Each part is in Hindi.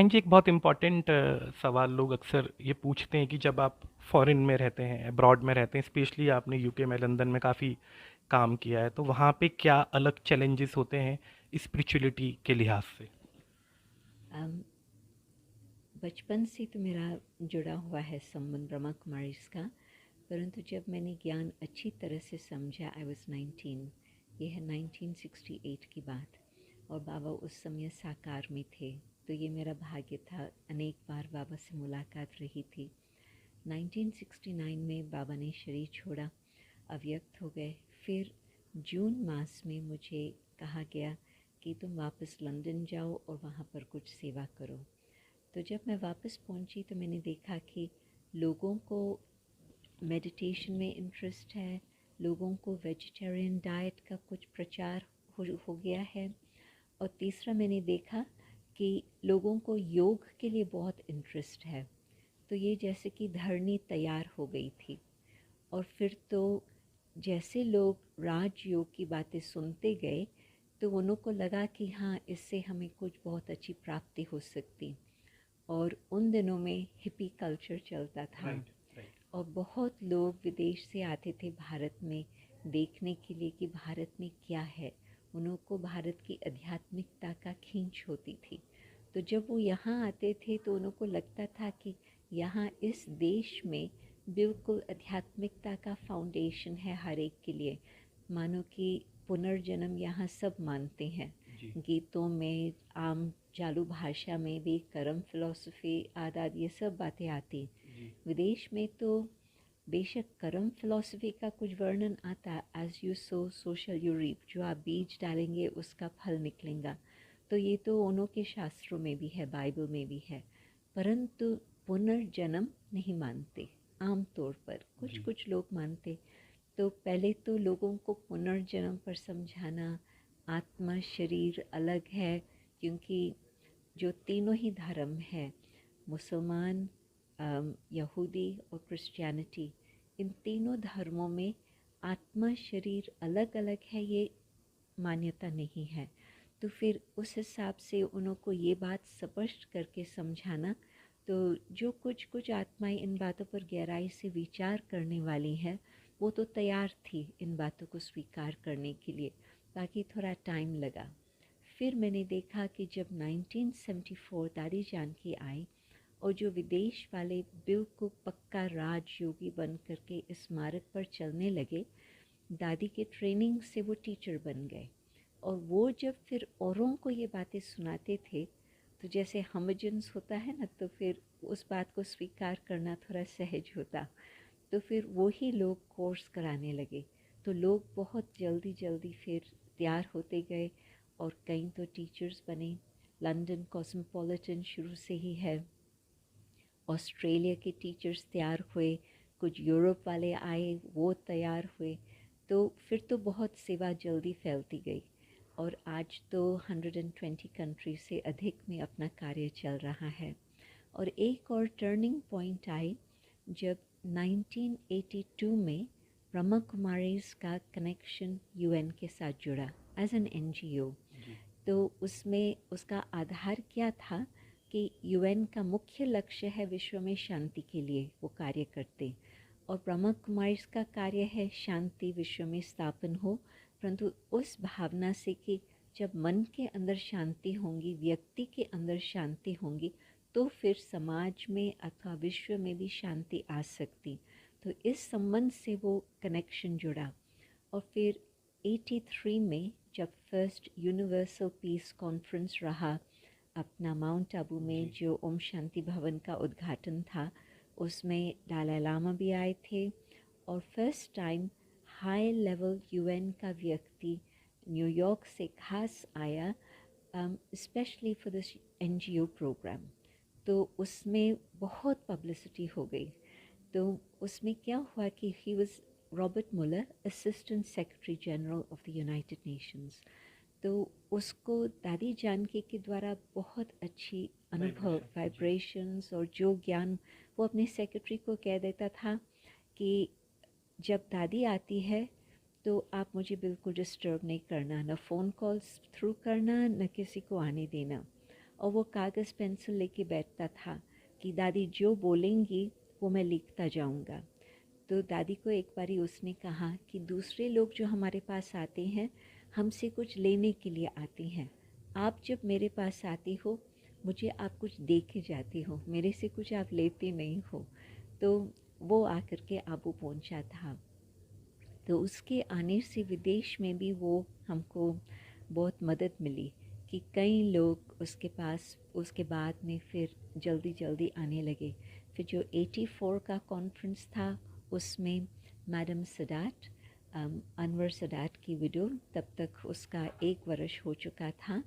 बहन जी, एक बहुत इम्पोर्टेंट सवाल लोग अक्सर ये पूछते हैं कि जब आप फॉरेन में रहते हैं, अब्रॉड में रहते हैं, स्पेशली आपने यूके में, लंदन में काफ़ी काम किया है, तो वहाँ पे क्या अलग चैलेंजेस होते हैं स्पिरिचुअलिटी के लिहाज से? अम, बचपन से तो मेरा जुड़ा हुआ है संबंध ब्रह्मा कुमारी का। परंतु जब मैंने ज्ञान अच्छी तरह से समझा, आई वॉज 19। ये है 1968 की बात। और बाबा उस समय साकार में थे। तो ये मेरा भाग्य था, अनेक बार बाबा से मुलाकात रही थी। 1969 में बाबा ने शरीर छोड़ा, अव्यक्त हो गए। फिर जून मास में मुझे कहा गया कि तुम वापस लंदन जाओ और वहाँ पर कुछ सेवा करो। तो जब मैं वापस पहुंची तो मैंने देखा कि लोगों को मेडिटेशन में इंटरेस्ट है, लोगों को वेजिटेरियन डाइट का कुछ प्रचार हो गया है। और तीसरा मैंने देखा कि लोगों को योग के लिए बहुत इंटरेस्ट है। तो ये जैसे कि धरनी तैयार हो गई थी। और फिर तो जैसे लोग राजयोग की बातें सुनते गए तो उन्हों को लगा कि हाँ, इससे हमें कुछ बहुत अच्छी प्राप्ति हो सकती। और उन दिनों में हिप्पी कल्चर चलता था। Right, right. और बहुत लोग विदेश से आते थे भारत में देखने के लिए कि भारत में क्या है। उनको भारत की आध्यात्मिकता का खींच होती थी। तो जब वो यहाँ आते थे तो उनको लगता था कि यहाँ इस देश में बिल्कुल आध्यात्मिकता का फाउंडेशन है हर एक के लिए। मानो कि पुनर्जन्म यहाँ सब मानते हैं। जी, गीतों में, आम चालू भाषा में भी कर्म फिलॉसफी आदि ये सब बातें आती। जी, विदेश में तो बेशक कर्म फिलॉसफी का कुछ वर्णन आता, as you sow so shall you reap, जो आप बीज डालेंगे उसका फल निकलेगा। तो ये तो उन्हों के शास्त्रों में भी है, बाइबल में भी है। परंतु पुनर्जन्म नहीं मानते। आम तौर पर कुछ जी, कुछ लोग मानते। तो पहले तो लोगों को पुनर्जन्म पर समझाना, आत्मा शरीर अलग है। क्योंकि जो तीनों ही धर्म है, मुसलमान, यहूदी और क्रिश्चियनिटी, इन तीनों धर्मों में आत्मा शरीर अलग अलग है, ये मान्यता नहीं है। तो फिर उस हिसाब से उनको ये बात स्पष्ट करके समझाना। तो जो कुछ कुछ आत्माएं इन बातों पर गहराई से विचार करने वाली हैं, वो तो तैयार थी इन बातों को स्वीकार करने के लिए। बाकी थोड़ा टाइम लगा। फिर मैंने देखा कि जब 1974 दादी जानकी आई और जो विदेश वाले बिल्कुल पक्का राजयोगी बन करके इस मार्ग पर चलने लगे, दादी के ट्रेनिंग से वो टीचर बन गए। और वो जब फिर औरों को ये बातें सुनाते थे तो जैसे हमजन्स होता है ना, तो फिर उस बात को स्वीकार करना थोड़ा सहज होता। तो फिर वही लोग कोर्स कराने लगे। तो लोग बहुत जल्दी जल्दी फिर तैयार होते गए और कई तो टीचर्स बने। लंदन कॉस्मोपॉलिटन शुरू से ही है। ऑस्ट्रेलिया के टीचर्स तैयार हुए, कुछ यूरोप वाले आए, वो तैयार हुए। तो फिर तो बहुत सेवा जल्दी फैलती गई। और आज तो 120 कंट्री से अधिक में अपना कार्य चल रहा है। और एक और टर्निंग पॉइंट आई जब 1982 में ब्रह्मा कुमारीज का कनेक्शन यूएन के साथ जुड़ा एज एन एनजीओ। जी, तो उसमें उसका आधार क्या था कि यूएन का मुख्य लक्ष्य है विश्व में शांति के लिए वो कार्य करते। और ब्रह्मा कुमारीज का कार्य है शांति विश्व में स्थापन हो। परंतु उस भावना से कि जब मन के अंदर शांति होंगी, व्यक्ति के अंदर शांति होंगी, तो फिर समाज में अथवा विश्व में भी शांति आ सकती। तो इस संबंध से वो कनेक्शन जुड़ा। और फिर 83 में जब फर्स्ट यूनिवर्सल पीस कॉन्फ्रेंस रहा अपना माउंट आबू में, जी, जो ओम शांति भवन का उद्घाटन था, उसमें दलाई लामा भी आए थे। और first time high level UN का व्यक्ति न्यूयॉर्क से खास आया, specially for this NGO programme. तो उसमें बहुत पब्लिसिटी हो गई। तो उसमें क्या हुआ कि he was Robert Mueller, assistant secretary general of the United Nations. तो उसको दादी जानकी के द्वारा बहुत अच्छी अनुभव, वाइब्रेशन, जी, वाइब्रेशंस और जो ज्ञान, वो अपने सेक्रेटरी को कह देता था कि जब दादी आती है तो आप मुझे बिल्कुल डिस्टर्ब नहीं करना, न फ़ोन कॉल्स थ्रू करना, न किसी को आने देना। और वो कागज़ पेंसिल लेके बैठता था कि दादी जो बोलेंगी वो मैं लिखता जाऊंगा। तो दादी को एक बारी उसने कहा कि दूसरे लोग जो हमारे पास आते हैं हमसे कुछ लेने के लिए आते हैं, आप जब मेरे पास आती हो मुझे आप कुछ दे के जाती हो, मेरे से कुछ आप लेते नहीं हो। तो वो आकर के आबू पहुंचा था। तो उसके आने से विदेश में भी वो हमको बहुत मदद मिली कि कई लोग उसके पास उसके बाद में फिर जल्दी जल्दी आने लगे। फिर जो 84 का कॉन्फ्रेंस था उसमें मैडम सदात, अनवर सदात की विडो, तब तक उसका 1 वर्ष हो चुका था,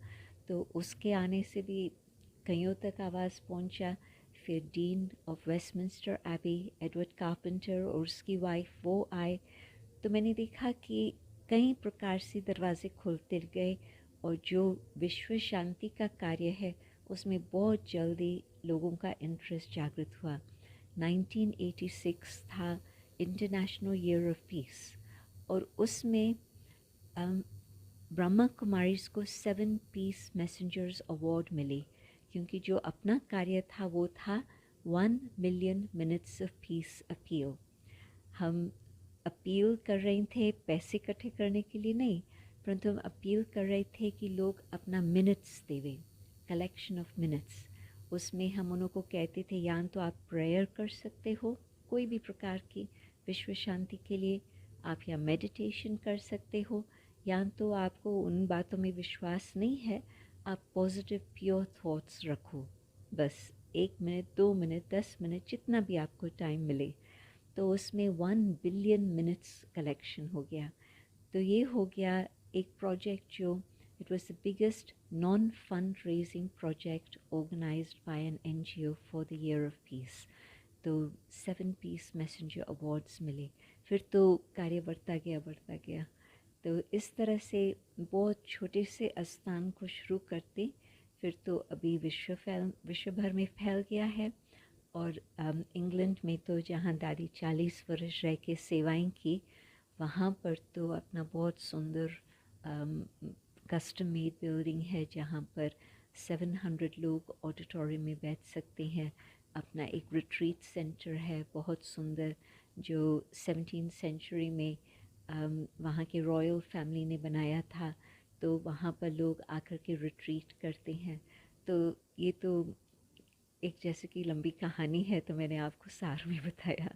तो उसके आने से भी कईयों तक आवाज़ पहुंचा। फिर dean of Westminster Abbey Edward Carpenter और उसकी वाइफ वो आए। तो मैंने देखा कि कई प्रकार से दरवाज़े खुलते गए और जो विश्व शांति का कार्य है उसमें बहुत जल्दी लोगों का इंटरेस्ट जागृत हुआ। 1986 था इंटरनेशनल ईयर ऑफ पीस और उसमें ब्रह्मा कुमारीज को 7 पीस मैसेंजर्स अवार्ड मिले, क्योंकि जो अपना कार्य था वो था 1 million minutes of peace appeal. हम अपील कर रहे थे पैसे इकट्ठे करने के लिए नहीं, परंतु हम अपील कर रहे थे कि लोग अपना मिनट्स देवें, कलेक्शन ऑफ मिनट्स। उसमें हम उन्हों को कहते थे या तो आप प्रेयर कर सकते हो कोई भी प्रकार की विश्व शांति के लिए, आप या मेडिटेशन कर सकते हो, या तो आपको उन बातों में विश्वास नहीं है, आप पॉजिटिव प्योर थॉट्स रखो, बस 1 मिनट 2 मिनट 10 मिनट जितना भी आपको टाइम मिले। तो उसमें 1 बिलियन मिनट्स कलेक्शन हो गया। तो ये हो गया एक प्रोजेक्ट जो it was the biggest non fund raising project organised by an NGO for the year of peace. तो 7 पीस मैसेंजर अवार्ड्स मिले। फिर तो कार्य बढ़ता गया। तो इस तरह से बहुत छोटे से स्थान को शुरू करते फिर तो अभी विश्व भर में फैल गया है। और इंग्लैंड में तो जहाँ दादी 40 वर्ष रह के सेवाएं की, वहाँ पर तो अपना बहुत सुंदर कस्टम मेड बिल्डिंग है जहाँ पर 700 लोग ऑडिटोरियम में बैठ सकते हैं। अपना एक रिट्रीट सेंटर है बहुत सुंदर जो 17th सेंचुरी में वहाँ के रॉयल फैमिली ने बनाया था, तो वहाँ पर लोग आकर के रिट्रीट करते हैं। तो ये तो एक जैसे कि लंबी कहानी है, तो मैंने आपको सार में बताया।